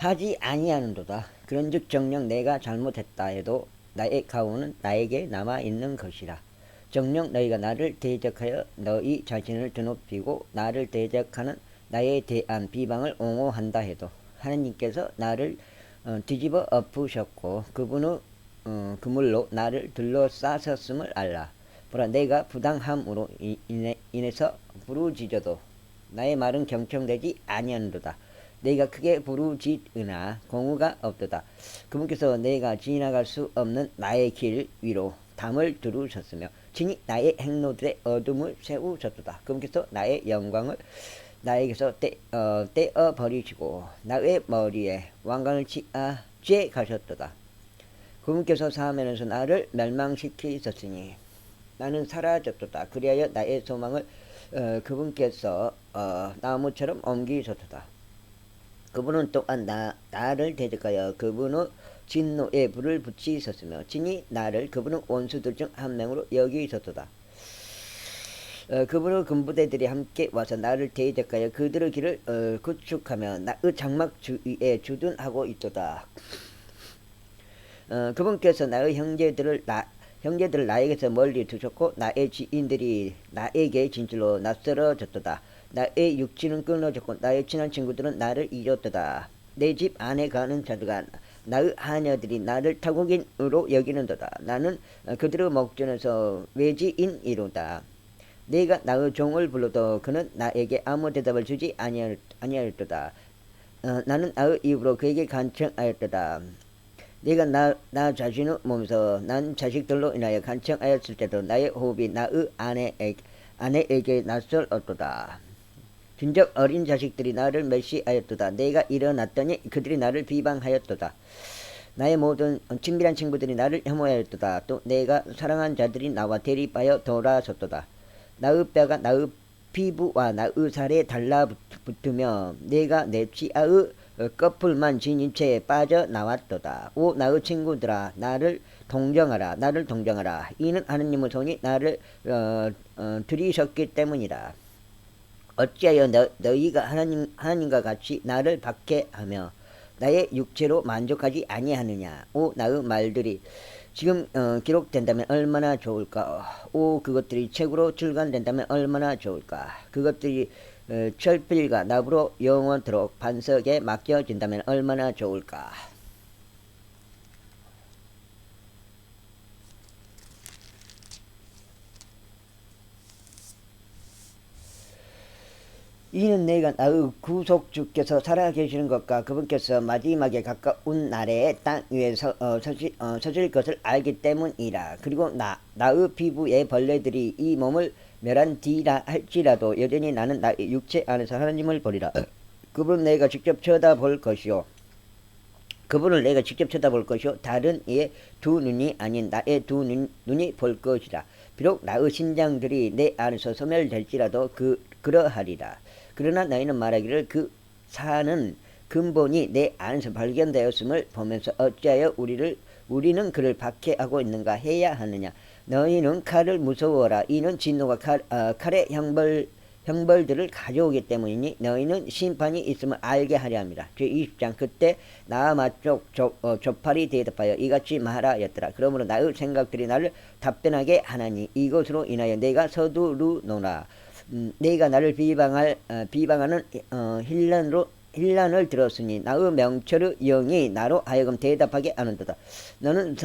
하지 아니하는도다. 그런즉 정녕 내가 잘못했다 해도 나의 가오는 나에게 남아 있는 것이라. 정녕 너희가 나를 대적하여 너희 자신을 드높이고 나를 대적하는 나에 대한 비방을 옹호한다 해도 하나님께서 나를 뒤집어 엎으셨고 그분의 그물로 나를 둘러싸셨음을 알라. 보라, 내가 부당함으로 인해서 부르짖어도 나의 말은 경청되지 아니하는도다. 내가 크게 부르짖으나 공의가 없도다. 그분께서 내가 지나갈 수 없는 나의 길 위로 담을 두르셨으며 친히 나의 행로들의 어둠을 세우셨도다. 그분께서 나의 영광을 나에게서 떼어 버리시고 나의 머리에 왕관을 취해 가셨도다. 그분께서 사면에서 나를 멸망시키셨으니 나는 사라졌도다. 그리하여 나의 소망을 그분께서 나무처럼 옮기셨도다. 그분은 또한 나를 대적하여 그분의 진노에 불을 붙이셨으며 친히 나를 그분의 원수들 중 한 명으로 여기셨도다. 그분의 군부대들이 함께 와서 나를 대적하여 그들의 길을 구축하며 나의 장막 주위에 주둔하고 있도다. 그분께서 나의 형제들을 나에게서 멀리 두셨고 나의 지인들이 나에게 진실로 낯설어졌도다. 나의 육신은 끊어졌고 나의 친한 친구들은 나를 잊었도다. 내 집 안에 가는 자들과 나의 하녀들이 나를 타국인으로 여기는도다. 나는 그들의 목전에서 외지인이로다. 내가 나의 종을 불러도 그는 나에게 아무 대답을 주지 아니하였도다. 나는 나의 입으로 그에게 간청하였도다. 내가 나 자신의 몸에서 난 자식들로 인하여 간청하였을 때도 나의 호흡이 나의 아내에게 낯설었도다. 진즉 어린 자식들이 나를 멸시하였도다. 내가 일어났더니 그들이 나를 비방하였도다. 나의 모든 친밀한 친구들이 나를 혐오하였도다. 또 내가 사랑한 자들이 나와 대립하여 돌아섰도다. 나의 뼈가 나의 피부와 나의 살에 달라붙으며 내가 내 치아의 꺼풀만 지닌 채에 빠져나왔도다. 오 나의 친구들아, 나를 동정하라. 이는 하느님의 손이 나를 들이셨기 때문이라. 어찌하여 너희가 하나님과 같이 나를 박해하며 나의 육체로 만족하지 아니하느냐. 오 나의 말들이 지금 기록된다면 얼마나 좋을까. 오 그것들이 책으로 출간된다면 얼마나 좋을까. 그것들이 철필과 나부로 영원토록 반석에 맡겨진다면 얼마나 좋을까. 이는 내가 나의 구속주께서 살아계시는 것과 그분께서 마지막에 가까운 날에 땅 위에 서실 것을 알기 때문이라. 그리고 나의 피부의 벌레들이 이 몸을 멸한 뒤라 할지라도 여전히 나는 나의 육체 안에서 하나님을 보리라. 그분을 내가 직접 쳐다볼 것이요 다른 이의 두 눈이 아닌 나의 두 눈이 볼 것이라. 비록 나의 신장들이 내 안에서 소멸될지라도 그러하리라. 그러나 너희는 말하기를 그 사는 근본이 내 안에서 발견되었음을 보면서 어찌하여 우리는 그를 박해하고 있는가 해야 하느냐. 너희는 칼을 무서워라. 이는 진노가 칼의 형벌들을 가져오기 때문이니 너희는 심판이 있음을 알게 하려 함이라. 제20장 그때 나와 맞쪽 조팔이 대답하여 이같이 말하였더라. 그러므로 나의 생각들이 나를 답변하게 하나니 이것으로 인하여 내가 서두르노라. 내가 나를 비방하는 힐난을 들었으니 나의 명철의 영이 나로 하여금 대답하게 하는도다. 너는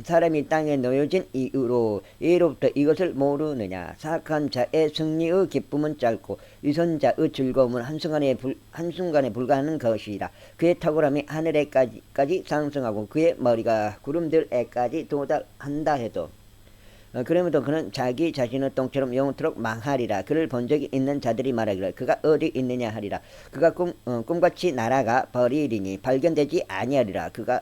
사람이 땅에 놓여진 이후로 예로부터 이것을 모르느냐. 사악한 자의 승리의 기쁨은 짧고 위선자의 즐거움은 한순간에 불과하는 것이라. 그의 탁월함이 하늘에까지 상승하고 그의 머리가 구름들에까지 도달한다 해도 그러면도 그는 자기 자신의 똥처럼 영원토록 망하리라. 그를 본 적이 있는 자들이 말하기를 그가 어디 있느냐 하리라. 그가 꿈같이 날아가 버리리니 발견되지 아니하리라. 그가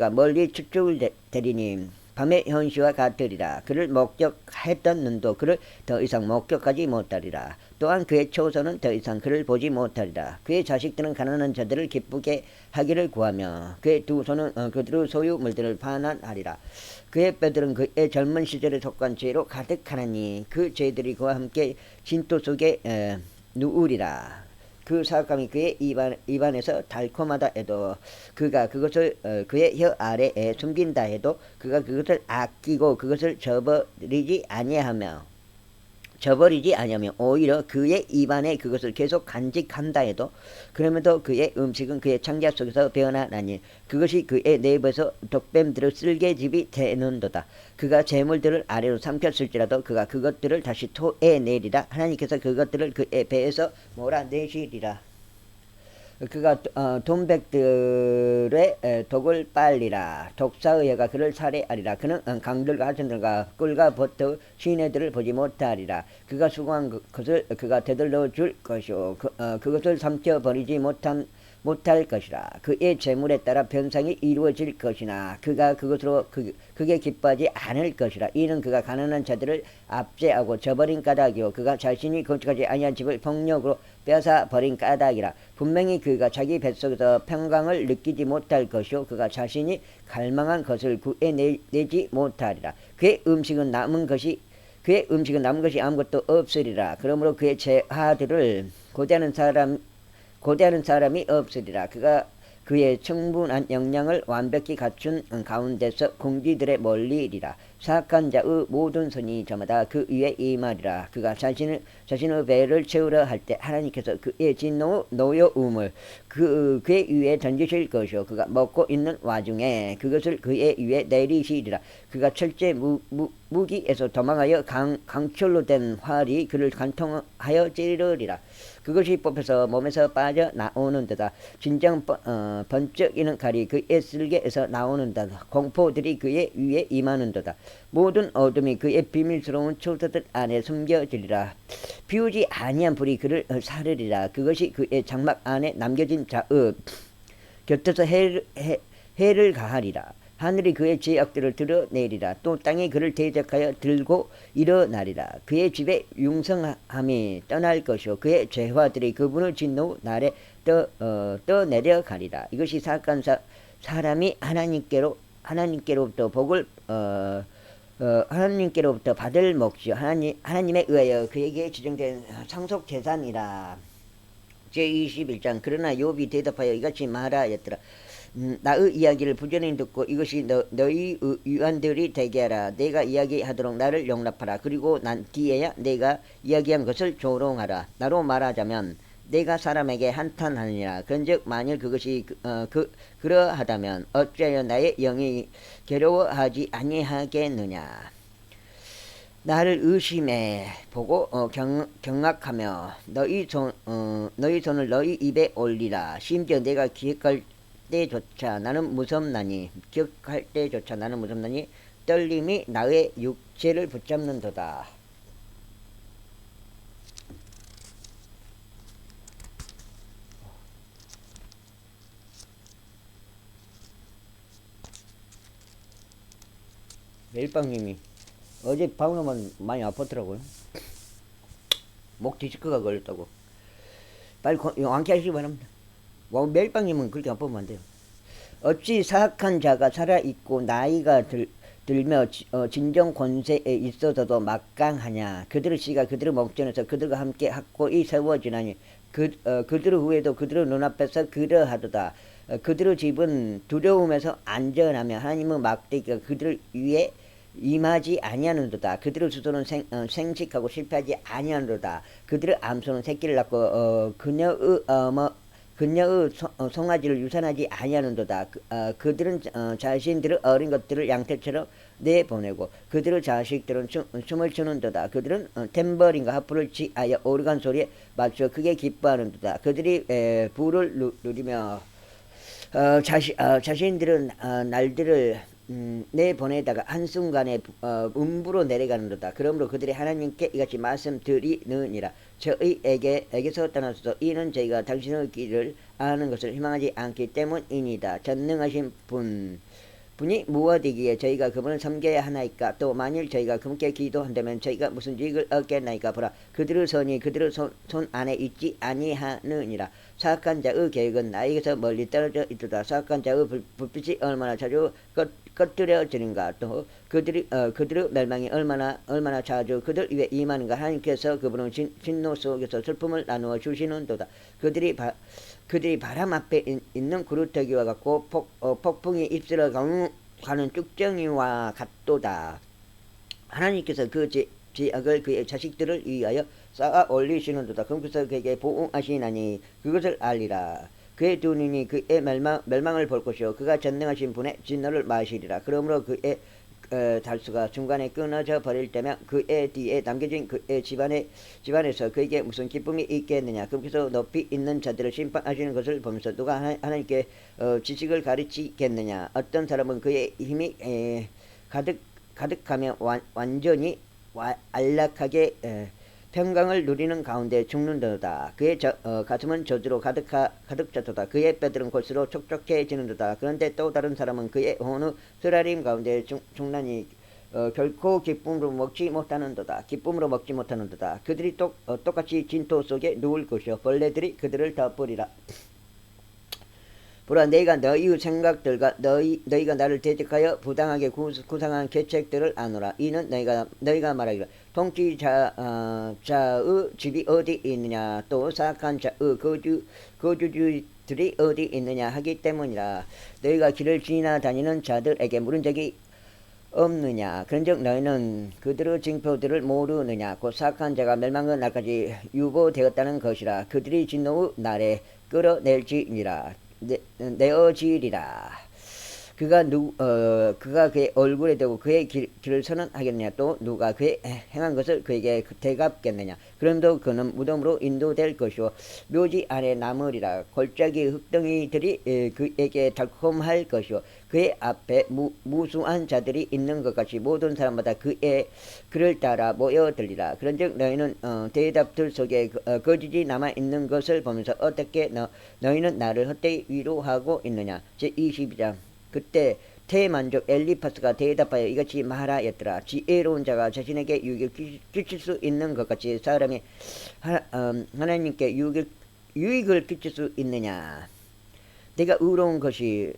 멀리 축축을 대리니 밤의 현시와 같으리라. 그를 목격했던 눈도 그를 더 이상 목격하지 못하리라. 또한 그의 초선은 더 이상 그를 보지 못하리라. 그의 자식들은 가난한 자들을 기쁘게 하기를 구하며 그의 두 손은 그들의 소유물들을 반환하리라. 그의 뼈들은 그의 젊은 시절에 속한 죄로 가득하나니 그 죄들이 그와 함께 진토 속에 누우리라. 그 사악함이 그의 입안에서 달콤하다 해도 그가 그것을 그의 혀 아래에 숨긴다 해도 그가 그것을 아끼고 그것을 저버리지 아니하며 오히려 그의 입안에 그것을 계속 간직한다 해도 그러면도 그의 음식은 그의 창자 속에서 배어나나니 그것이 그의 내부에서 독뱀들을 쓸개집이 되는도다. 그가 재물들을 아래로 삼켰을지라도 그가 그것들을 다시 토해내리라. 하나님께서 그것들을 그의 배에서 몰아내시리라. 그가 돈백들의 독을 빨리라. 독사의 해가 그를 살해하리라. 그는 강들과 하천들과 꿀과 버터 시내들을 보지 못하리라. 그가 수고한 것을 그가 되돌려 줄 것이요 그것을 삼켜버리지 못할 것이라. 그의 재물에 따라 변상이 이루어질 것이나 그가 그것으로 그게 기뻐하지 않을 것이라. 이는 그가 가난한 자들을 압제하고 저버린 까닭이요 그가 자신이 건축하지 아니한 집을 폭력으로 빼앗아 버린 까닭이라. 분명히 그가 자기 뱃속에서 평강을 느끼지 못할 것이요 그가 자신이 갈망한 것을 구해내지 못하리라. 그의 음식은 남은 것이 아무것도 없으리라. 그러므로 그의 재화들을 고대하는 사람이 없으리라. 그가 그의 충분한 역량을 완벽히 갖춘 가운데서 공지들의 멀리리라. 사악한 자의 모든 손이 저마다 그 위에 임하리라. 그가 자신의 배를 채우려 할 때 하나님께서 그의 진노의 노여움을 그의 위에 던지실 것이요 그가 먹고 있는 와중에 그것을 그의 위에 내리시리라. 그가 철제 무기에서 도망하여 강철로 된 활이 그를 관통하여 찌르리라. 그것이 뽑혀서 몸에서 빠져나오는 데다. 진정 번쩍이는 칼이 그의 쓸개에서 나오는 데다. 공포들이 그의 위에 임하는 데다. 모든 어둠이 그의 비밀스러운 초소들 안에 숨겨지리라. 피우지 아니한 불이 그를 사르리라. 그것이 그의 장막 안에 남겨진 자의 곁에서 해를 가하리라. 하늘이 그의 죄악들을 드러내리라. 또 땅이 그를 대적하여 들고 일어나리라. 그의 집에 융성함이 떠날 것이요 그의 죄화들이 그분을 진노 날에 떠내려가리라. 이것이 사악한 사람이 하나님께로부터 복을 하나님께로부터 받을 몫이요 하나님에 의하여 그에게 지정된 상속 재산이라. 제21장 그러나 욥이 대답하여 이같이 말하였더라. 나의 이야기를 부지런히 듣고 이것이 너희 유한들이 되게 하라. 내가 이야기하도록 나를 용납하라. 그리고 난 뒤에야 내가 이야기한 것을 조롱하라. 나로 말하자면 내가 사람에게 한탄하느니라. 그런즉 만일 그것이 그러하다면 어찌하여 나의 영이 괴로워하지 아니하겠느냐. 나를 의심해 보고 경악하며 너희 손을 너희 입에 올리라. 심지어 내가 기억할 때조차 나는 무섭나니 떨림이 나의 육체를 붙잡는도다. 멜빵님이 어제 방금은 많이 아팠더라고요. 목 디스크가 걸렸다고. 빨리 완쾌하시기 바랍니다. 멜빵님은 그렇게 아프면 안 돼요. 어찌 사악한 자가 살아있고 나이가 들며 진정 권세에 있어서도 막강하냐. 그들의 씨가 그들의 목전에서 그들과 함께 확고히 세워지나니 그들의 후에도 그들의 눈앞에서 그러하도다. 그들의 집은 두려움에서 안전하며 하나님의 막대기가 그들 위에 임하지 아니하는도다. 그들의 수소는 생식하고 실패하지 아니하는도다. 그들의 암소는 새끼를 낳고 그녀의 송아지를 유산하지 아니하는도다. 그들은 자신들의 어린 것들을 양떼처럼 내보내고 그들의 자식들은 춤을 추는도다. 그들은 탬버린과 하프를 취하여 오르간 소리에 맞춰 크게 기뻐하는도다. 그들이 부를 누리며 자신들은 날들을 내보내다가 한순간에 음부로 내려가는도다. 그러므로 그들이 하나님께 이같이 말씀드리느니라. 저희에게서 떠나서도 이는 저희가 당신의 길을 아는 것을 희망하지 않기 때문이니다. 전능하신 분이 무엇이기에 저희가 그분을 섬겨야 하나이까. 또 만일 저희가 그분께 기도한다면 저희가 무슨 이익을 얻겠나이까. 보라, 그들의 선이 그들의 손 안에 있지 아니하느니라. 사악한 자의 계획은 나에게서 멀리 떨어져 있도다. 사악한 자의 불빛이 얼마나 자주 꺼뜨려지는가 또 그들의 멸망이 얼마나 자주 그들 위에 임하는가. 하나님께서 그분은 진노 속에서 슬픔을 나누어 주시는도다. 그들이 바람 앞에 있는 구루터기와 같고 폭풍이 입술을 가는 쭉정이와 같도다. 하나님께서 그 죄악을 그의 자식들을 위하여 쌓아 올리시는도다. 그래서 그에게 보응하시나니 그것을 알리라. 그의 두 눈이 그의 멸망을 볼 것이요 그가 전능하신 분의 진노를 마시리라. 그러므로 그의 달수가 중간에 끊어져 버릴 때면 그의 뒤에 남겨진 그의 집안에서 그에게 무슨 기쁨이 있겠느냐. 그래서 높이 있는 자들을 심판하시는 것을 보면서 누가 하나님께 지식을 가르치겠느냐. 어떤 사람은 그의 힘이 가득하며 완전히 안락하게 평강을 누리는 가운데 죽는도다. 그의 가슴은 저주로 가득 찼도다. 그의 뼈들은 골수로 촉촉해지는도다. 그런데 또 다른 사람은 그의 혼의 쓰라림 가운데 죽나니 결코 기쁨으로 먹지 못하는도다. 그들이 똑같이 진토 속에 누울 것이요 벌레들이 그들을 덮으리라. 보라, 내가 너희의 생각들과 너희가 나를 대적하여 부당하게 구상한 계책들을 아노라. 이는 너희가 말하기를 통치자의 집이 어디 있느냐, 또 사악한 자의 거주주들이 어디 있느냐 하기 때문이라. 너희가 길을 지나다니는 자들에게 물은 적이 없느냐. 그런즉 너희는 그들의 징표들을 모르느냐. 곧 사악한 자가 멸망의 날까지 유보되었다는 것이라. 그들이 진노의 날에 끌어낼지니라. 내어지리라. 그가 그의 얼굴에 대고 그의 길을 선언하겠느냐. 또 누가 그의 행한 것을 그에게 대갚겠느냐. 그럼도 그는 무덤으로 인도될 것이요 묘지 안에 남으리라. 골짜기 흙덩이들이 그에게 달콤할 것이요 그의 앞에 무수한 자들이 있는 것 같이 모든 사람마다 그를 따라 모여들리라. 그런즉 너희는 대답들 속에 거짓이 남아있는 것을 보면서 어떻게 너희는 나를 헛되이 위로하고 있느냐. 제22장. 그때 태만족 엘리파스가 대답하여 이같이 말하였더라. 지혜로운 자가 자신에게 유익을 끼칠 수 있는 것 같이 사람이 하나님께 유익을 끼칠 수 있느냐. 내가 의로운 것이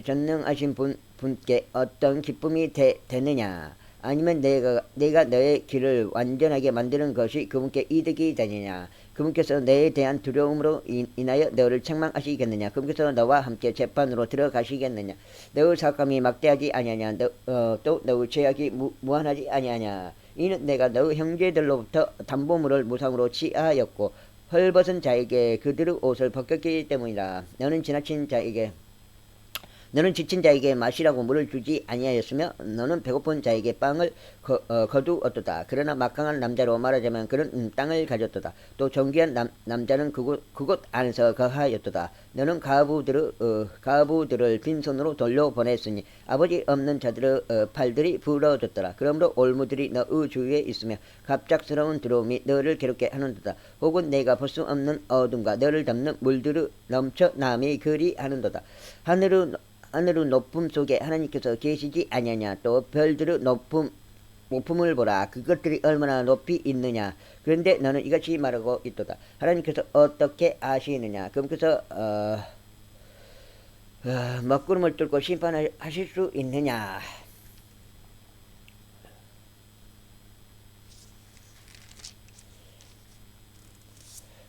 전능하신 분께 어떤 기쁨이 되느냐. 아니면 내가 너의 길을 완전하게 만드는 것이 그분께 이득이 되느냐. 그분께서 너에 대한 두려움으로 인하여 너를 책망하시겠느냐. 그분께서 너와 함께 재판으로 들어가시겠느냐. 너의 사감이 막대하지 아니하냐. 또 너의 죄악이 무한하지 아니하냐. 이는 내가 너의 형제들로부터 담보물을 무상으로 취하였고 헐벗은 자에게 그들의 옷을 벗겼기 때문이라. 너는 지친 자에게 마시라고 물을 주지 아니하였으며 너는 배고픈 자에게 빵을 거두었도다. 그러나 막강한 남자로 말하자면 그는 땅을 가졌도다. 또 존귀한 남자는 그곳 안에서 거하였도다. 너는 가부들을 빈손으로 돌려보냈으니 아버지 없는 자들의 팔들이 부러졌더라. 그러므로 올무들이 너의 주위에 있으며 갑작스러운 두려움이 너를 괴롭게 하는도다. 혹은 내가 볼 수 없는 어둠과 너를 덮는 물들을 넘쳐 남이 그리하는도다. 하늘의 높음 속에 하나님께서 계시지 아니하냐. 또 별들의 높음을 보라. 그것들이 얼마나 높이 있느냐. 그런데 너는 이같이 말하고 있도다. 하나님께서 어떻게 아시느냐. 그분께서 먹구름을 뚫고 심판하실 수 있느냐.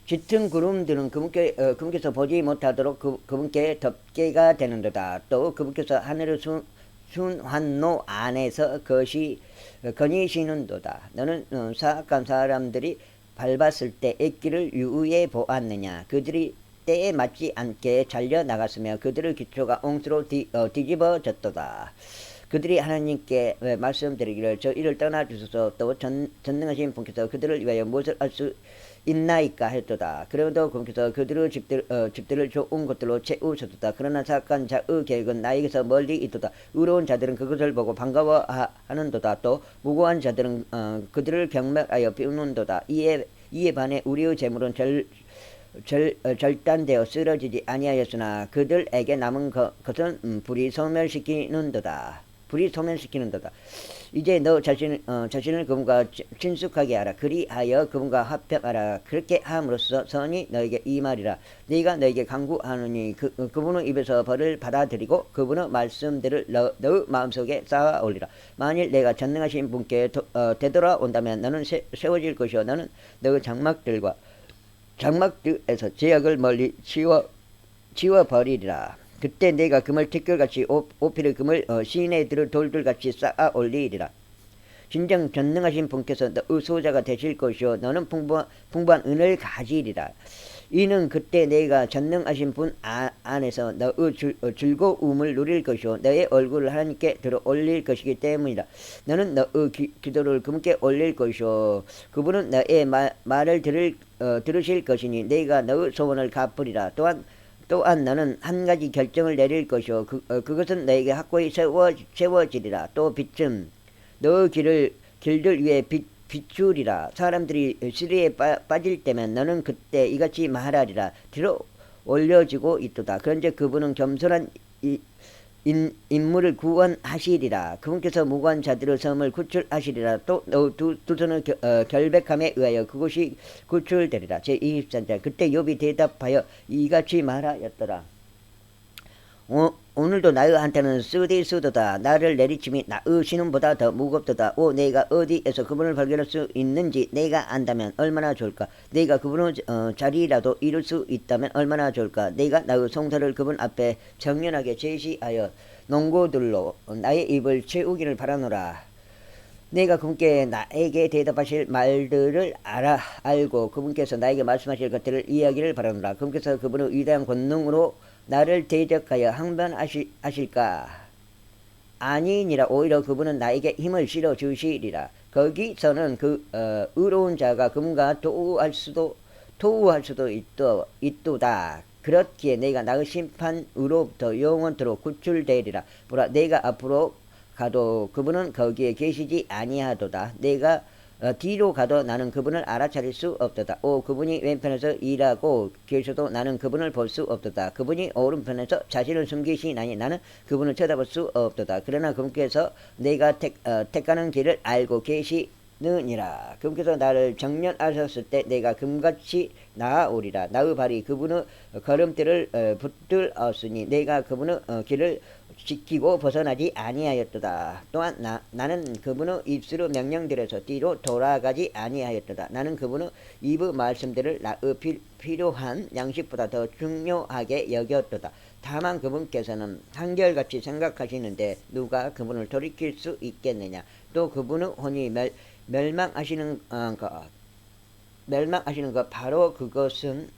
짙은 구름들은 그분께서 보지 못하도록 그분께 덮개가 되는도다. 또 그분께서 하늘의 순환로 안에서 거니시는도다. 너는 사악한 사람들이 밟았을 때 액기를 유의해 보았느냐. 그들이 때에 맞지 않게 잘려나갔으며 그들의 기초가 옹수로 뒤집어졌도다. 그들이 하나님께 말씀드리기를 저희를 떠나주소서. 또 전능하신 분께서 그들을 위하여 무엇을 할 수 있나이까 했도다. 그래도 그분께서 그들의 집들을 좋은 것들로 채우셨도다. 그러나 사악한 자의 계획은 나에게서 멀리 있도다. 의로운 자들은 그것을 보고 반가워하는도다. 또 무고한 자들은 그들을 경멸하여 비웃는도다. 이에 반해 우리의 재물은 절단되어 쓰러지지 아니하였으나 그들에게 남은 것은 불이 소멸시키는도다. 불이 소멸시키는도다. 이제 너 자신을 그분과 친숙하게 하라. 그리하여 그분과 합평하라. 그렇게 함으로써 선이 너에게 이 말이라. 네가 너에게 강구하느니 그분의 입에서 벌을 받아들이고 그분의 말씀들을 너의 마음속에 쌓아 올리라. 만일 내가 전능하신 분께 되돌아온다면 너는 세워질 것이요 너는 너의 장막들에서 제약을 멀리 치워버리리라. 그때 내가 금을 티끌같이 오피를 금을 시내들을 돌들같이 쌓아 올리리라. 진정 전능하신 분께서 너의 소자가 되실 것이요 너는 풍부한 은을 가지리라. 이는 그때 내가 전능하신 분 안에서 너의 즐거움을 누릴 것이요 너의 얼굴을 하나님께 들어 올릴 것이기 때문이다. 너는 너의 기도를 그분께 올릴 것이요 그분은 너의 말을 들으실 것이니 내가 너의 소원을 갚으리라. 또한 너는 한 가지 결정을 내릴 것이요 그것은 너에게 확고히 세워지리라. 또 빛은 너의 길들 위에 비추리라. 사람들이 시리에 빠질 때면 너는 그때 이같이 말하리라. 들어 올려지고 있도다. 그런즉 그분은 겸손한 인물을 구원하시리라. 그분께서 무고한 자들의 섬을 구출하시리라. 또 두 손의 결백함에 의하여 그곳이 구출되리라. 제23장. 그때 욥이 대답하여 이같이 말하였더라. 오늘도 나의한테는 쓰디쓰도다. 나를 내리침이 나의 신음보다 더 무겁도다. 내가 어디에서 그분을 발견할 수 있는지 내가 안다면 얼마나 좋을까. 내가 그분의 자리라도 이룰 수 있다면 얼마나 좋을까. 내가 나의 송사를 그분 앞에 정연하게 제시하여 농고들로 나의 입을 채우기를 바라노라. 내가 그분께 나에게 대답하실 말들을 알고 그분께서 나에게 말씀하실 것들을 이야기를 바라노라. 그분께서 그분의 위대한 권능으로 나를 대적하여 항변하실까? 아니니라. 오히려 그분은 나에게 힘을 실어 주시리라. 거기서는 의로운 자가 그분과 토우할 수도 있도다. 그렇기에 내가 나의 심판으로부터 영원토록 구출되리라. 보라, 내가 앞으로 가도 그분은 거기에 계시지 아니하도다. 내가 뒤로 가도 나는 그분을 알아차릴 수 없도다. 그분이 왼편에서 일하고 계셔도 나는 그분을 볼 수 없도다. 그분이 오른편에서 자신을 숨기시나니 나는 그분을 쳐다볼 수 없도다. 그러나 그분께서 내가 택하는 길을 알고 계시느니라. 그분께서 나를 정련하셨을 때 내가 금같이 나아오리라. 나의 발이 그분의 걸음들을 붙들었으니 내가 그분의 길을 지키고 벗어나지 아니하였도다. 또한 나는 그분의 입술의 명령들에서 뒤로 돌아가지 아니하였도다. 나는 그분의 입의 말씀들을 나의 필요한 양식보다 더 중요하게 여겼도다. 다만 그분께서는 한결같이 생각하시는데 누가 그분을 돌이킬 수 있겠느냐. 또 그분의 혼이 멸망하시는 것 바로 그것은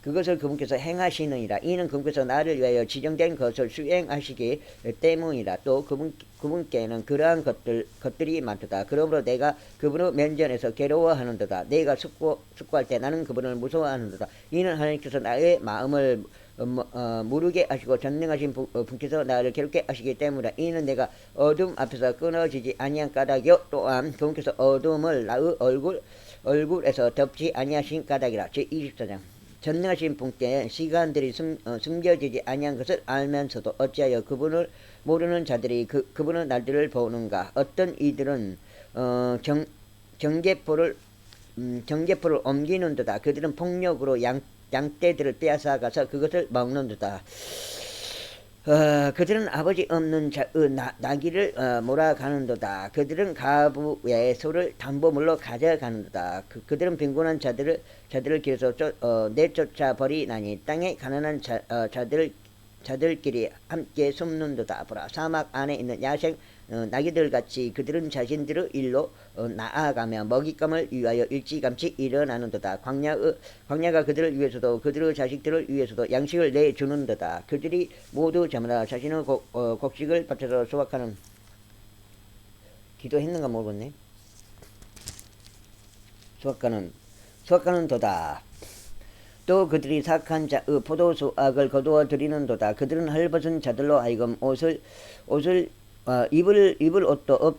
그것을 그분께서 행하시느니라. 이는 그분께서 나를 위하여 지정된 것을 수행하시기 때문이라. 또 그분께는 그러한 것들이 많도다. 그러므로 내가 그분의 면전에서 괴로워하는도다. 내가 숙고할 때 나는 그분을 무서워하는도다. 이는 하나님께서 나의 마음을 무르게 하시고 전능하신 분께서 나를 괴롭게 하시기 때문이라. 이는 내가 어둠 앞에서 끊어지지 아니한 까닭이요 또한 그분께서 어둠을 나의 얼굴에서 덮지 아니하신 까닭이라. 제24장. 전능하신 분께 시간들이 숨겨지지 아니한 것을 알면서도 어찌하여 그분을 모르는 자들이 그분의 날들을 보는가. 어떤 이들은 경계포를 옮기는도다. 그들은 폭력으로 양떼들을 빼앗아가서 그것을 먹는도다. 그들은 아버지 없는 자의 나귀를 몰아가는도다. 그들은 가부의 소를 담보물로 가져가는도다. 그들은 빈곤한 자들을 길에서 내쫓아 버리나니 땅에 가난한 자들끼리 함께 숨는도다. 보라, 사막 안에 있는 야생 나귀들같이 그들은 자신들의 일로 나아가며 먹잇감을 위하여 일찌감치 일어나는도다. 광야가 그들을 위해서도 그들의 자식들을 위해서도 양식을 내주는도다. 그들이 모두 저마다 자신의 곡식을 밭에서 수확하는 기도했는가 모르겠네. 수확하는도다. 또 그들이 사악한 자의 포도수확을 거두어 드리는도다. 그들은 헐벗은 자들로 하여금 입을 옷도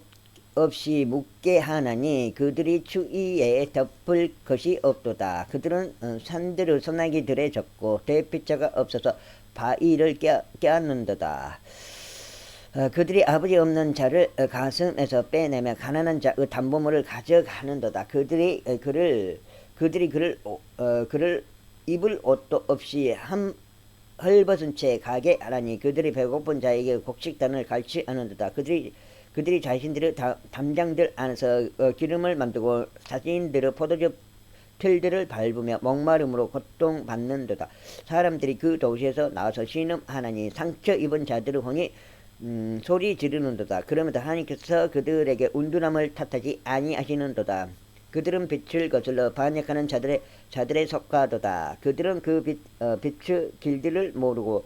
없이 묻게 하나니 그들이 추위에 덮을 것이 없도다. 그들은 산들의 소나기들에 젖고 대피자가 없어서 바위를 깨앗는도다. 그들이 아버지 없는 자를 가슴에서 빼내며 가난한 자의 담보물을 가져가는도다. 그들이 그를 입을 옷도 없이 헐벗은 채 가게 하라니 그들이 배고픈 자에게 곡식단을 갈지 않는도다. 그들이 자신들의 담장들 안에서 기름을 만들고 자신들의 포도주 틀들을 밟으며 목마름으로 고통받는도다. 사람들이 그 도시에서 나와서 신음하나니 상처 입은 자들의 혼이 소리 지르는도다. 그러면서 하나님께서 그들에게 운둔함을 탓하지 아니하시는도다. 그들은 빛을 거슬러 반역하는 자들의 속하도다. 그들은 그 빛의 길들을 모르고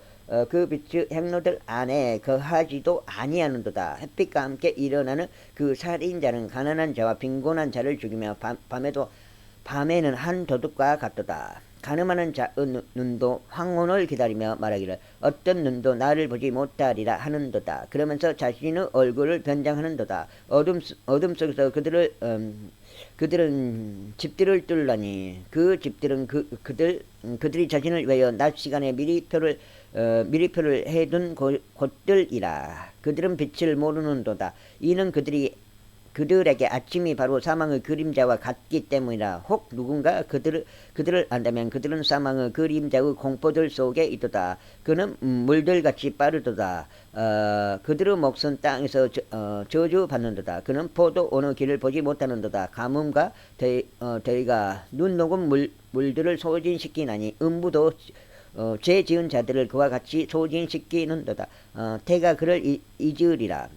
그 빛의 행로들 안에 거하지도 아니하는도다. 햇빛과 함께 일어나는 그 살인자는 가난한 자와 빈곤한 자를 죽이며 밤에는 한 도둑과 같도다. 가늠하는 자의 눈도 황혼을 기다리며 말하기를 어떤 눈도 나를 보지 못하리라 하는도다. 그러면서 자신의 얼굴을 변장하는도다. 어둠 속에서 그들은 집들을 뚫라니 그 집들은 그들이 자신을 위하여 낮 시간에 미리표를 해둔 곳들이라. 그들은 빛을 모르는도다. 이는 그들에게 아침이 바로 사망의 그림자와 같기 때문이라. 혹 누군가 그들을 안다면 그들은 사망의 그림자의 공포들 속에 있도다. 그는 물들같이 빠르도다. 그들의 몫은 땅에서 저주받는도다. 그는 포도 오는 길을 보지 못하는도다. 가뭄과 더위가 눈 녹은 물들을 소진시키나니 음부도 죄 지은 자들을 그와 같이 소진시키는도다. 태가 그를 잊으리라.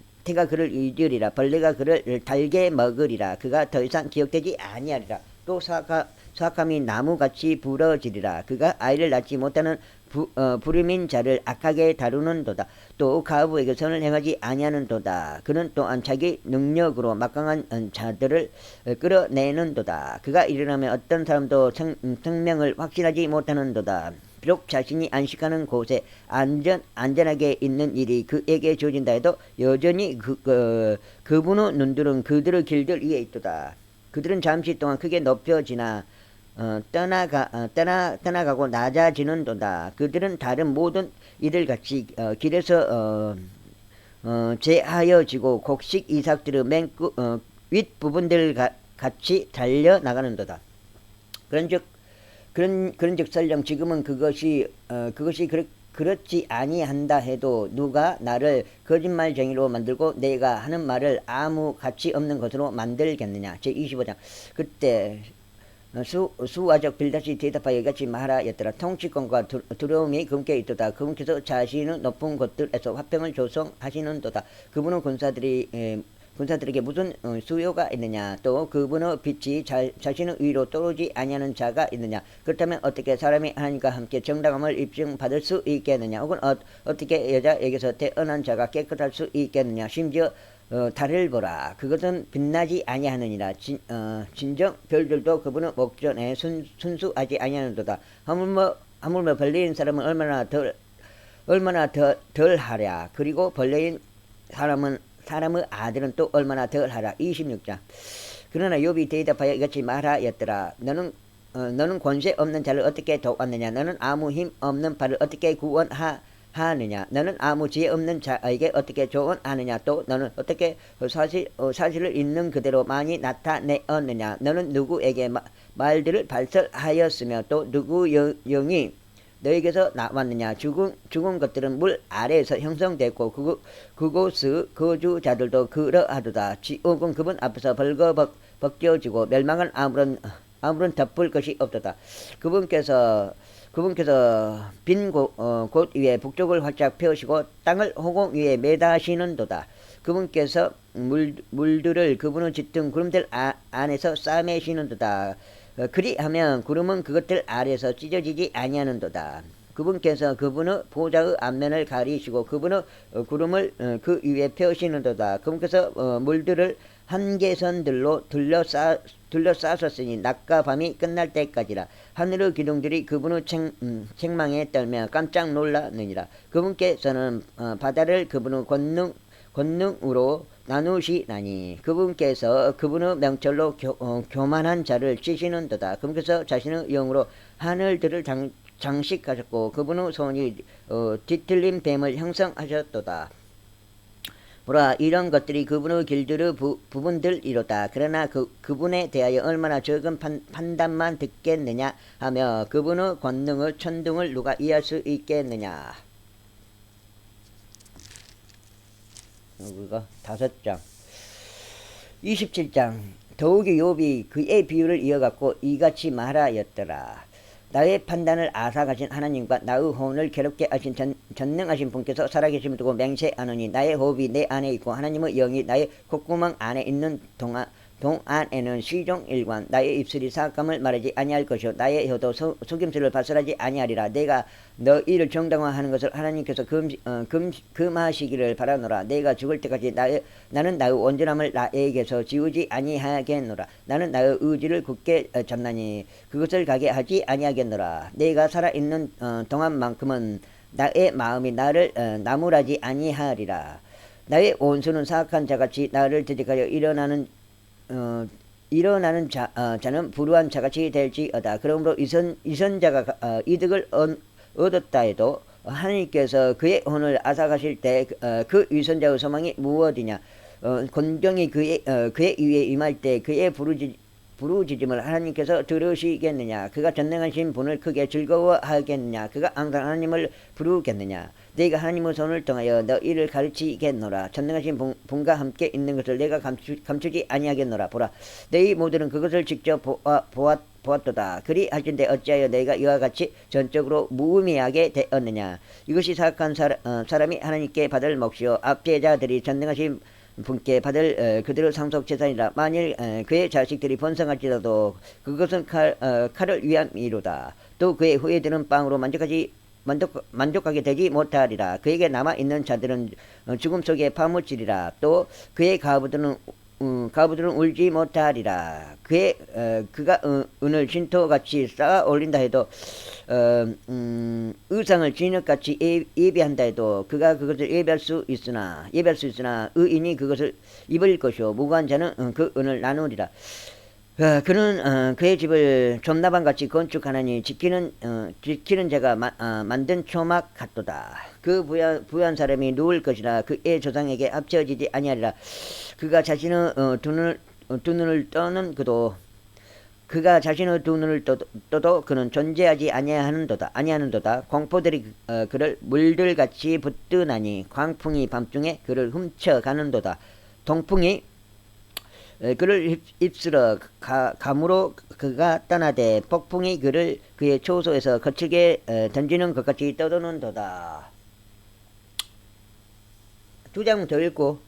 벌레가 그를 달게 먹으리라. 그가 더 이상 기억되지 아니하리라. 또 사악함이 나무같이 부러지리라. 그가 아이를 낳지 못하는 불임인 자를 악하게 다루는도다. 또 가부에게 선을 행하지 아니하는도다. 그는 또한 자기 능력으로 막강한 자들을 끌어내는도다. 그가 일어나면 어떤 사람도 생명을 확신하지 못하는도다. 비록 자신이 안식하는 곳에 안전하게 있는 일이 그에게 주어진다 해도 여전히 그분의 눈들은 그들의 길들 위에 있도다. 그들은 잠시 동안 크게 높여지나 떠나가고 낮아지는도다. 그들은 다른 모든 이들같이 길에서 제하여지고 곡식 이삭들의 윗부분들 같이 달려나가는도다. 그런즉 설령 지금은 그것이 그렇지 아니한다 해도 누가 나를 거짓말쟁이로 만들고 내가 하는 말을 아무 가치 없는 것으로 만들겠느냐. 제25장. 그때 수와적 빌닷이 대답하여 이같이 말하였더라. 통치권과 두려움이 그분께 있도다. 그분께서 자신의 높은 곳들에서 화평을 조성하시는도다. 그분은 군사들에게 무슨 수요가 있느냐. 또 그분의 빛이 자신의 위로 떨어지지 아니하는 자가 있느냐. 그렇다면 어떻게 사람이 하나님과 함께 정당함을 입증받을 수 있겠느냐. 혹은 어떻게 여자에게서 태어난 자가 깨끗할 수 있겠느냐. 심지어 달을 보라. 그것은 빛나지 아니하느니라. 진정 별들도 그분의 목전에 순수하지 아니하는도다. 하물며 벌레인 사람은 얼마나 덜 하랴. 그리고 벌레인 사람의 아들은 또 얼마나 덜 하라. 26장. 그러나 욥이 대답하여 이같이 말하였더라. 너는 권세 없는 자를 어떻게 도왔느냐. 너는 아무 힘 없는 바를 어떻게 구원하느냐. 너는 아무 지혜 없는 자에게 어떻게 조언하느냐. 또 너는 어떻게 사실을 있는 그대로 많이 나타내었느냐. 너는 누구에게 말들을 발설하였으며 또 누구 영이 너에게서 나왔느냐. 죽은 것들은 물 아래에서 형성됐고 그곳의 거주자들도 그러하도다. 지옥은 그분 앞에서 벗겨지고 멸망은 아무런 덮을 것이 없도다. 그분께서 빈 곳 위에 북쪽을 활짝 펴시고 땅을 호공 위에 매다시는도다. 그분께서 물들을 그분의 짙은 구름들 안에서 싸매시는도다. 그리하면 구름은 그것들 아래에서 찢어지지 아니하는도다. 그분께서 그분의 보좌의 앞면을 가리시고 그분의 구름을 그 위에 펴시는도다. 그분께서 물들을 한계선들로 둘러싸셨으니 낮과 밤이 끝날 때까지라. 하늘의 기둥들이 그분의 책망에 떨며 깜짝 놀라느니라. 그분께서는 바다를 그분의 권능으로 나누시나니 그분께서 그분의 명철로 교만한 자를 치시는도다. 그분께서 자신의 영으로 하늘들을 장식하셨고 그분의 손이 뒤틀린 뱀을 형성하셨도다. 보라, 이런 것들이 그분의 길들의 부분들이로다. 그러나 그분에 대하여 얼마나 적은 판단만 듣겠느냐 하며 그분의 권능의 천둥을 누가 이해할 수 있겠느냐. 그거 5장 27장. 더욱이 욥이 그의 비유를 이어갖고 이같이 말하였더라. 나의 판단을 앗아가신 하나님과 나의 혼을 괴롭게 하신 전능하신 분께서 살아계심을 두고 맹세하노니 나의 호흡이 내 안에 있고 하나님의 영이 나의 콧구멍 안에 있는 동안에는 시종일관 나의 입술이 사악함을 말하지 아니할 것이요 나의 혀도 속임수를 발설하지 아니하리라. 내가 너 이를 정당화하는 것을 하나님께서 금하시기를 바라노라. 내가 죽을 때까지 나는 나의 온전함을 나에게서 지우지 아니하겠노라. 나는 나의 의지를 굳게 잡나니 그것을 가게 하지 아니하겠노라. 내가 살아있는 동안만큼은 나의 마음이 나를 나무라지 아니하리라. 나의 온수는 사악한 자같이 나를 대적하여 일어나는 자는 불우한 자같이 될지어다. 그러므로 이선자가 이득을 얻었다 해도 하나님께서 그의 혼을 앗아가실 때 그 위선자의 소망이 무엇이냐. 곤경이 그의 위에 임할 때 그의 부르짖음을 하나님께서 들으시겠느냐. 그가 전능하신 분을 크게 즐거워하겠느냐. 그가 항상 하나님을 부르겠느냐. 내가 하나님의 손을 통하여 너희를 가르치겠노라. 전능하신 분과 함께 있는 것을 내가 감추지 아니하겠노라. 보라, 너희 모두는 그것을 직접 보았도다. 그리 하신데 어찌하여 너희가 이와 같이 전적으로 무의미하게 되었느냐. 이것이 사악한 사람이 하나님께 받을 몫이요 압제자들이 전능하신 분께 받을 그들의 상속 재산이라. 만일 그의 자식들이 번성할지라도 그것은 칼을 위함이로다. 또 그의 후예들은 빵으로 만족하게 되지 못하리라. 그에게 남아있는 자들은 죽음 속에 파묻히리라. 또 그의 가부들은 울지 못하리라. 그가 은을 진토같이 쌓아 올린다 해도 의상을 진흙같이 예배한다 해도 그가 그것을 예배할 수 있으나 의인이 그것을 입을 것이요 무고한 자는 그 은을 나누리라. 그는 그의 집을 좀나방같이 건축하나니 지키는 자가 만든 초막 같도다. 그 부유한 사람이 누울 것이라. 그의 조상에게 합쳐지지 아니하리라. 그가 자신의 두 눈을 떠는 그가 자신의 두 눈을 떠도 그는 존재하지 아니하는도다. 공포들이 그를 물들같이 붙드나니 광풍이 밤중에 그를 훔쳐가는도다. 동풍이 그를 휩쓸어 감으로 그가 떠나되 폭풍이 그의 초소에서 거칠게 던지는 것 같이 떠도는도다. 2장 더 읽고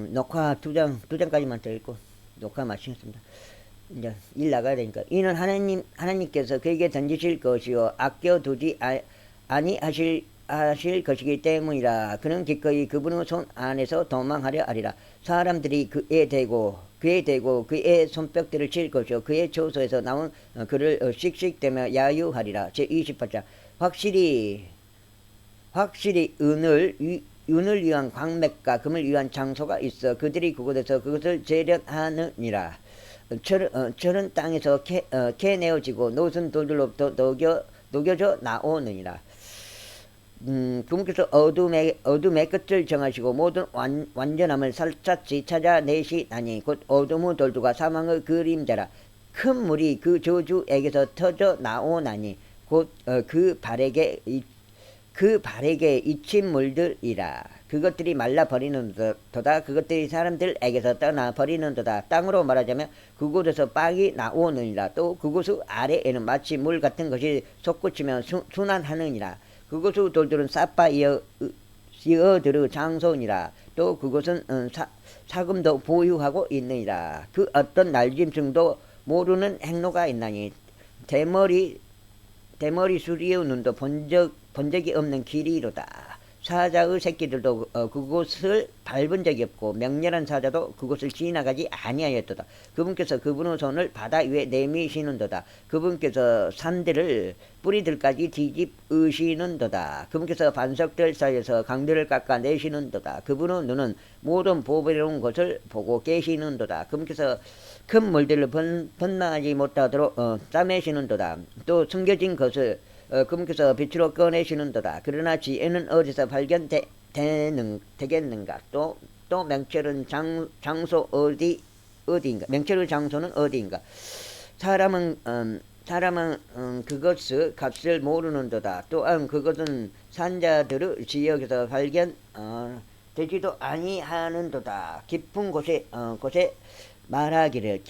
녹화 2장까지만 더 읽고 녹화 마치겠습니다. 이제 일 나가야 되니까. 이는 하나님께서 그에게 던지실 것이요 아껴두지 아니하실 것이기 때문이라. 그는 기꺼이 그분의 손 안에서 도망하려 하리라. 사람들이 그에 대고 그의 손뼉들을 칠 것이요 그의 초소에서 나온 그를 씩씩대며 야유하리라. 제28장. 확실히 은을 위한 광맥과 금을 위한 장소가 있어 그들이 그곳에서 그것을 재련하느니라. 철은 땅에서 캐내어지고 노은 돌들로부터 녹여져 나오느니라. 그분께서 어둠의 끝을 정하시고 모든 완전함을 살짝지 찾아내시나니 곧 어둠의 돌두가 사망의 그림자라. 큰 물이 그 저주에게서 터져 나오나니 곧 그 발에게 잊힌 물들이라. 그것들이 말라버리는도다. 그것들이 사람들에게서 떠나버리는도다. 땅으로 말하자면 그곳에서 빵이 나오느니라. 또 그곳의 아래에는 마치 물 같은 것이 솟구치며 순환하느니라. 그곳의 돌들은 사파이어들의 장소니라. 또 그곳은 사금도 보유하고 있느니라. 그 어떤 날짐승도 모르는 행로가 있나니 대머리 수리의 눈도 본 적이 없는 길이로다. 사자의 새끼들도 그곳을 밟은 적이 없고 명렬한 사자도 그곳을 지나가지 아니하였도다. 그분께서 그분의 손을 바다 위에 내미시는도다. 그분께서 산들을 뿌리들까지 뒤집으시는도다. 그분께서 반석들 사이에서 강들을 깎아내시는도다. 그분의 눈은 모든 보배로운 것을 보고 계시는도다. 그분께서 큰 물들을 번나하지 못하도록 싸매시는도다. 또 숨겨진 것을 그분께서 빛으로 꺼내시는도다. 그러나 지혜는 어디서 발견되느냐. 되겠는가? 또 명철은 장소 어디인가? 명철의 장소는 어디인가? 사람은 그것의 값을 모르는도다. 또한 그것은 산자들의 지역에서 되지도 아니하는도다. 깊은 곳이 말하기를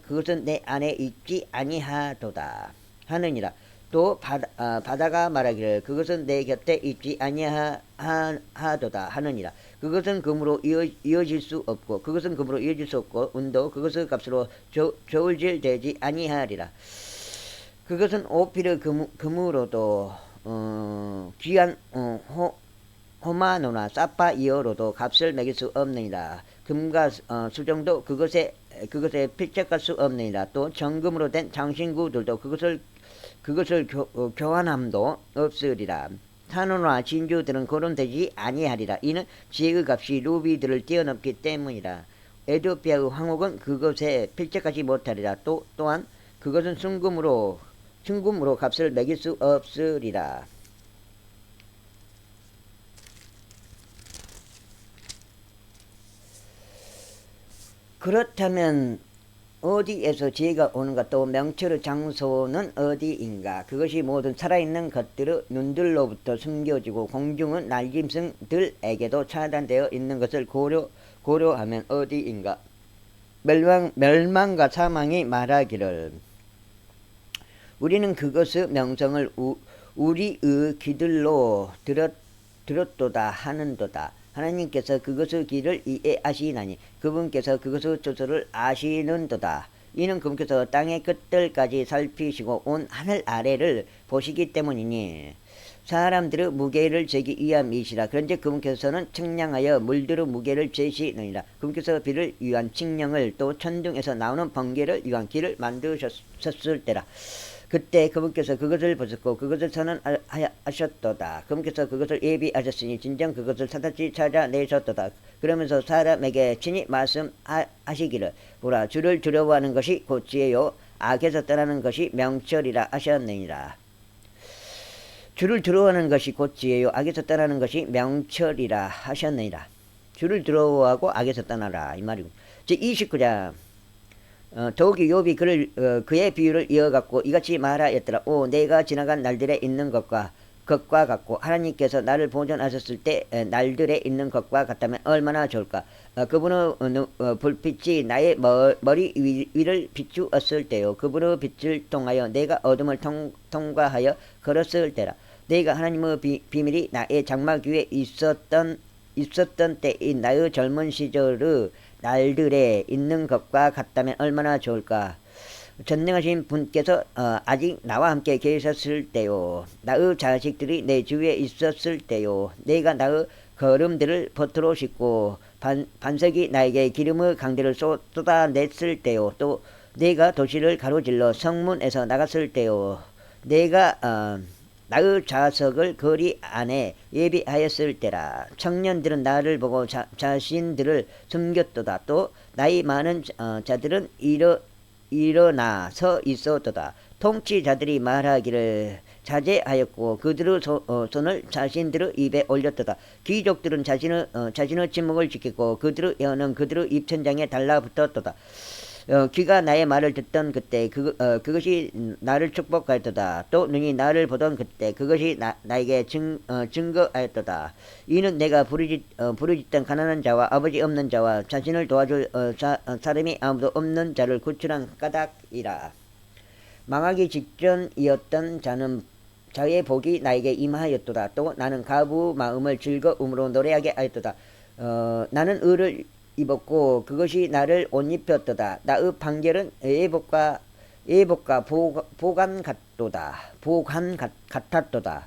그것은 내 안에 있지 아니하도다 하느니라. 또 바다가 말하기를 그것은 내 곁에 있지 아니하도다 하느니라. 그것은 금으로 이어질 수 없고 운도 그것의 값으로 저울질 되지 아니하리라. 그것은 오피르 금으로도 귀한 호마노나 사파이어로도 값을 매길 수 없느니라. 금과 수정도 그것에 필적할 수 없느니라. 또 정금으로 된 장신구들도 그것을 교환함도 없으리라. 산호나 진주들은 거론되지 아니하리라. 이는 지혜의 값이 루비들을 뛰어넘기 때문이라. 에티오피아의 황옥은 그것에 필적하지 못하리라. 또한 그것은 순금으로 값을 매길 수 없으리라. 그렇다면 어디에서 지혜가 오는가? 또 명철의 장소는 어디인가? 그것이 모든 살아있는 것들의 눈들로부터 숨겨지고 공중은 날짐승들에게도 차단되어 있는 것을 고려하면 어디인가? 멸망과 사망이 말하기를 우리는 그것의 명성을 우리의 귀들로 들었도다 하는도다. 하나님께서 그것의 길을 이해하시나니 그분께서 그것의 조서를 아시는도다. 이는 그분께서 땅의 끝들까지 살피시고 온 하늘 아래를 보시기 때문이니 사람들의 무게를 재기 위함이시라. 그런즉 그분께서는 측량하여 물들의 무게를 재시느니라. 그분께서 비를 위한 칙령을 또 천둥에서 나오는 번개를 위한 길을 만드셨을 때라. 그때 그분께서 그것을 보셨고 그것을 선언하셨도다. 그분께서 그것을 예비하셨으니 진정 그것을 사다시 찾아내셨도다. 그러면서 사람에게 친히 말씀하시기를 보라, 주를 두려워하는 것이 곧 지혜요 악에서 떠나는 것이 명철이라 하셨느니라. 주를 두려워하는 것이 곧 지혜요 악에서 떠나는 것이 명철이라 하셨느니라. 주를 두려워하고 악에서 떠나라 이 말이고. 제29장 더욱이 욥이 그의 비유를 이어갖고 이같이 말하였더라. 내가 지나간 날들에 있는 것과 같고 하나님께서 나를 보존하셨을 때 날들에 있는 것과 같다면 얼마나 좋을까. 그분의 불빛이 나의 머리 위를 비추었을 때요. 그분의 빛을 통하여 내가 어둠을 통과하여 걸었을 때라. 내가 하나님의 비밀이 나의 장막 위에 있었던 때인 나의 젊은 시절의 날들에 있는 것과 같다면 얼마나 좋을까. 전능하신 분께서 아직 나와 함께 계셨을 때요. 나의 자식들이 내 주위에 있었을 때요. 내가 나의 걸음들을 버트로 싣고 반석이 나에게 기름의 강들을 쏟아냈을 때요. 또 내가 도시를 가로질러 성문에서 나갔을 때요. 내가 나의 좌석을 거리 안에 예비하였을 때라. 청년들은 나를 보고 자신들을 숨겼도다. 또 나이 많은 자들은 일어나 서 있었도다. 통치자들이 말하기를 자제하였고 그들의 손을 자신들의 입에 올렸도다. 귀족들은 자신의 침묵을 지키고 그들의 혀는 그들의 입천장에 달라붙었도다. 귀가 나의 말을 듣던 그때 그것이 나를 축복하였도다. 또 눈이 나를 보던 그때 그것이 나에게 증거하였도다. 이는 내가 부르짖던 가난한 자와 아버지 없는 자와 자신을 도와줄 사람이 아무도 없는 자를 구출한 까닭이라. 망하기 직전이었던 자의 복이 나에게 임하였도다. 또 나는 가부 마음을 즐거움으로 노래하게 하였도다. 나는 의를 입었고 그것이 나를 옷 입혔도다. 나의 판결은 예복과 보관 같았도다.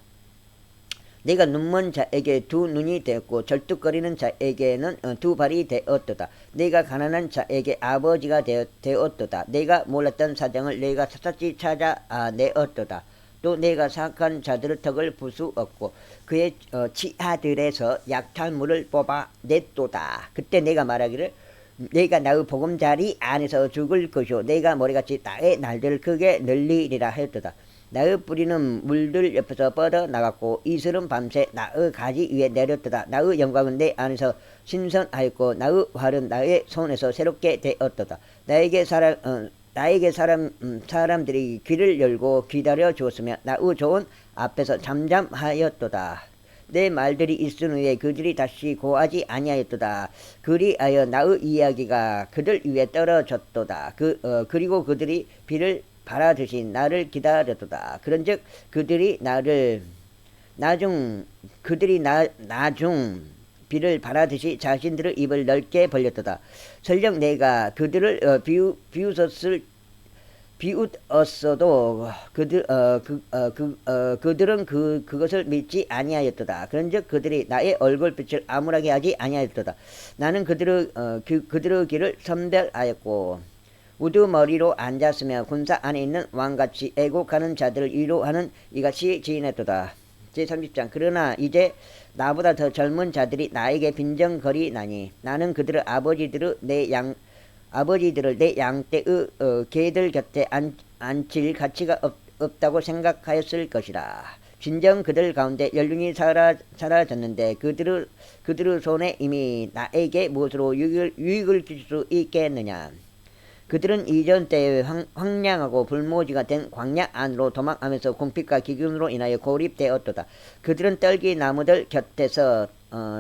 내가 눈먼 자에게 두 눈이 되었고 절뚝거리는 자에게는 두 발이 되었도다. 내가 가난한 자에게 아버지가 되었도다. 내가 몰랐던 사정을 내가 샅샅이 찾아내었도다. 또 내가 사악한 자들의 턱을 부수었고 그의 치아들에서 약탈물을 뽑아냈도다. 그때 내가 말하기를 내가 나의 보금자리 안에서 죽을 것이요 내가 모래같이 나의 날들을 크게 늘리리라 하였도다. 나의 뿌리는 물들 옆에서 뻗어 나갔고 이슬은 밤새 나의 가지 위에 내렸도다. 나의 영광은 내 안에서 신선하였고 나의 활은 나의 손에서 새롭게 되었도다. 나에게 사람들이 귀를 열고 기다려 주었으며 나의 좋은 앞에서 잠잠하였도다. 내 말들이 있은 후에 그들이 다시 고하지 아니하였도다. 그리하여 나의 이야기가 그들 위에 떨어졌도다. 그리고 그들이 비를 바라듯이 나를 기다렸도다. 그런즉 그들이 나중 비를 바라듯이 자신들의 입을 넓게 벌렸도다. 설령 내가 그들을 비웃었어도 그들은 그것을 믿지 아니하였도다. 그런즉 그들이 나의 얼굴빛을 암울하게 하지 아니하였도다. 나는 그들의 길을 선별하였고 우두머리로 앉았으며 군사 안에 있는 왕같이 애곡하는 자들을 위로하는 이같이 지냈도다. 제30장 그러나 이제 나보다 더 젊은 자들이 나에게 빈정거리나니 나는 그들의 아버지들을 내 양떼의 개들 곁에 앉힐 가치가 없다고 생각하였을 것이라. 진정 그들 가운데 연륜이 사라졌는데 그들의 손에 이미 나에게 무엇으로 유익을 줄 수 있겠느냐. 그들은 이전 때에 황량하고 불모지가 된 광야 안으로 도망하면서 궁핍과 기근으로 인하여 고립되었도다. 그들은 떨기 나무들 곁에서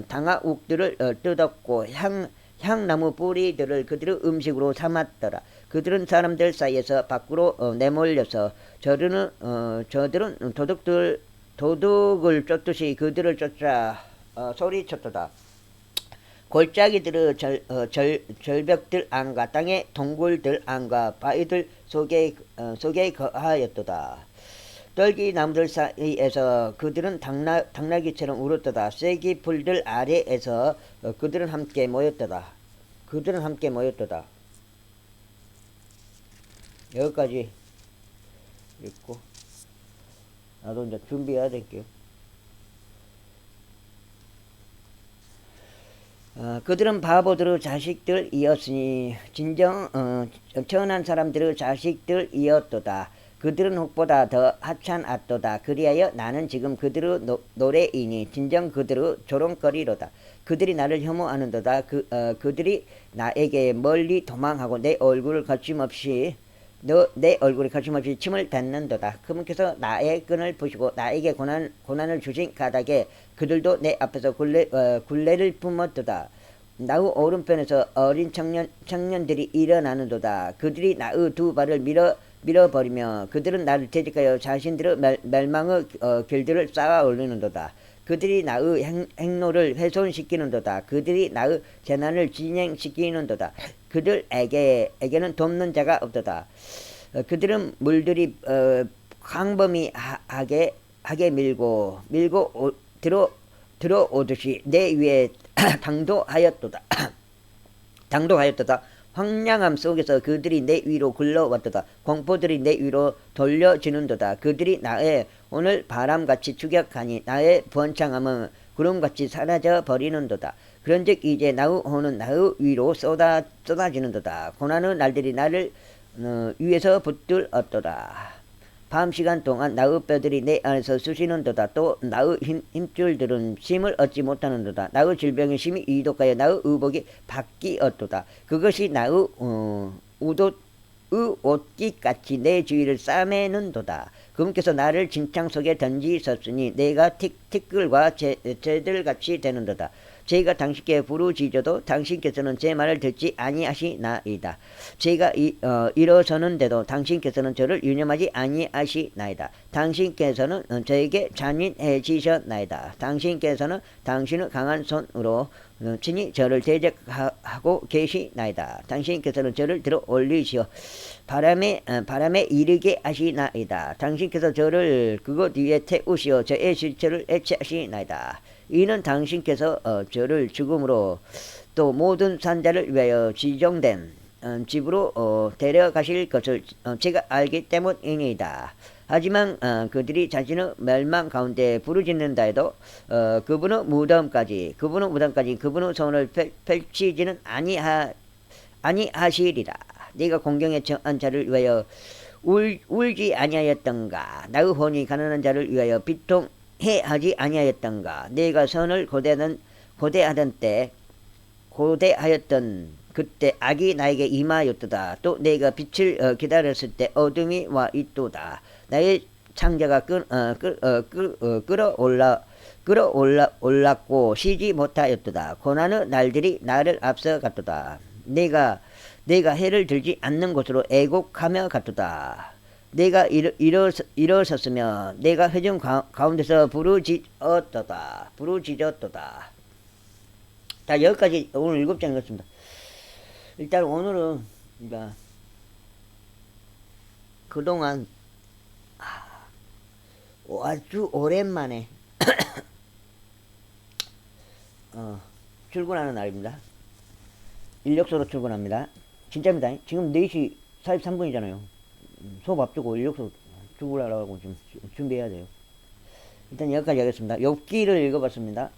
당화욱들을 뜯었고 향나무 뿌리들을 그들의 음식으로 삼았더라. 그들은 사람들 사이에서 밖으로 내몰려서 저들은 도둑을 쫓듯이 그들을 쫓아 소리쳤도다. 골짜기들의 절벽들 안과 땅의 동굴들 안과 바위들 속에 거하였도다. 떨기 나무들 사이에서 그들은 당나귀처럼 울었도다. 쐐기 풀들 아래에서 그들은 함께 모였도다. 여기까지 읽고 나도 이제 준비해야 될게요. 그들은 바보들의 자식들이었으니 진정 천한 사람들의 자식들이었도다. 그들은 혹보다 더 하찮았도다. 그리하여 나는 지금 그들의 노래이니 진정 그들의 조롱거리로다. 그들이 나를 혐오하는도다. 그들이 나에게 멀리 도망하고 내 얼굴에 거침없이 침을 뱉는도다. 그분께서 나의 끈을 푸시고 나에게 고난을 주신 까닭에 그들도 내 앞에서 굴레를 뿜었도다. 나의 오른편에서 어린 청년들이 일어나는도다. 그들이 나의 두 발을 밀어버리며 그들은 나를 대적하여 자신들의 멸망의 길들을 쌓아 올리는도다. 그들이 나의 행로를 훼손시키는도다. 그들이 나의 재난을 진행시키는도다. 그들에게는 돕는 자가 없도다. 그들은 물들이 광범위하게 밀고 들어오듯이 내 위에 당도하였도다. 황량함 속에서 그들이 내 위로 굴러왔도다. 공포들이 내 위로 돌려지는도다. 그들이 나의 오늘 바람같이 추격하니 나의 번창함은 구름같이 사라져 버리는도다. 그런즉 이제 나의 혼은 나의 위로 쏟아지는도다. 고난의 날들이 나를 위에서 붙들었도다. 밤 시간 동안 나의 뼈들이 내 안에서 쑤시는도다. 또 나의 힘줄들은 쉼을 얻지 못하는도다. 나의 질병의 심히 이독하여 나의 의복이 바뀌었도다. 그것이 나의 옷깃같이 내 주위를 싸매는도다. 그분께서 나를 진창 속에 던지셨으니 내가 티끌과 쟤들같이 되는도다. 제가 당신께 부르짖어도 당신께서는 제 말을 듣지 아니하시나이다. 제가 일어서는데도 당신께서는 저를 유념하지 아니하시나이다. 당신께서는 저에게 잔인해지셨나이다. 당신께서는 당신의 강한 손으로 친히 저를 대적하고 계시나이다. 당신께서는 저를 들어 올리시어 바람에 이르게 하시나이다. 당신께서 저를 그것 위에 태우시어 저의 실체를 애체하시나이다. 이는 당신께서 저를 죽음으로 또 모든 산자를 위하여 지정된 집으로 데려가실 것을 제가 알기 때문이니이다. 하지만 그들이 자신의 멸망 가운데 부르짖는다 해도 그분의 무덤까지 그분의 손을 펼치지는 아니하시리라. 네가 공경에 처한 자를 위하여 울지 아니하였던가. 나의 혼이 가난한 자를 위하여 비통해 하지 아니하였던가. 네가 선을 고대하였던 그때 악이 나에게 임하였도다. 또 내가 빛을 기다렸을 때 어둠이 와 있도다. 나의 창자가 끌어올랐고 쉬지 못하였도다. 고난의 날들이 나를 앞서갔도다. 내가 해를 들지 않는 곳으로 애곡하며 갔도다. 내가 일어섰으며 내가 회중 가운데서 부르짖었도다. 자, 여기까지 오늘 7장 읽었습니다. 일단 오늘은 그동안 아주 오랜만에 출근하는 날입니다. 인력소로 출근합니다. 진짜입니다. 지금 4시 43분이잖아요. 수업 앞두고 인력소로 출근하려고 좀 준비해야 돼요. 일단 여기까지 하겠습니다. 욥기를 읽어봤습니다.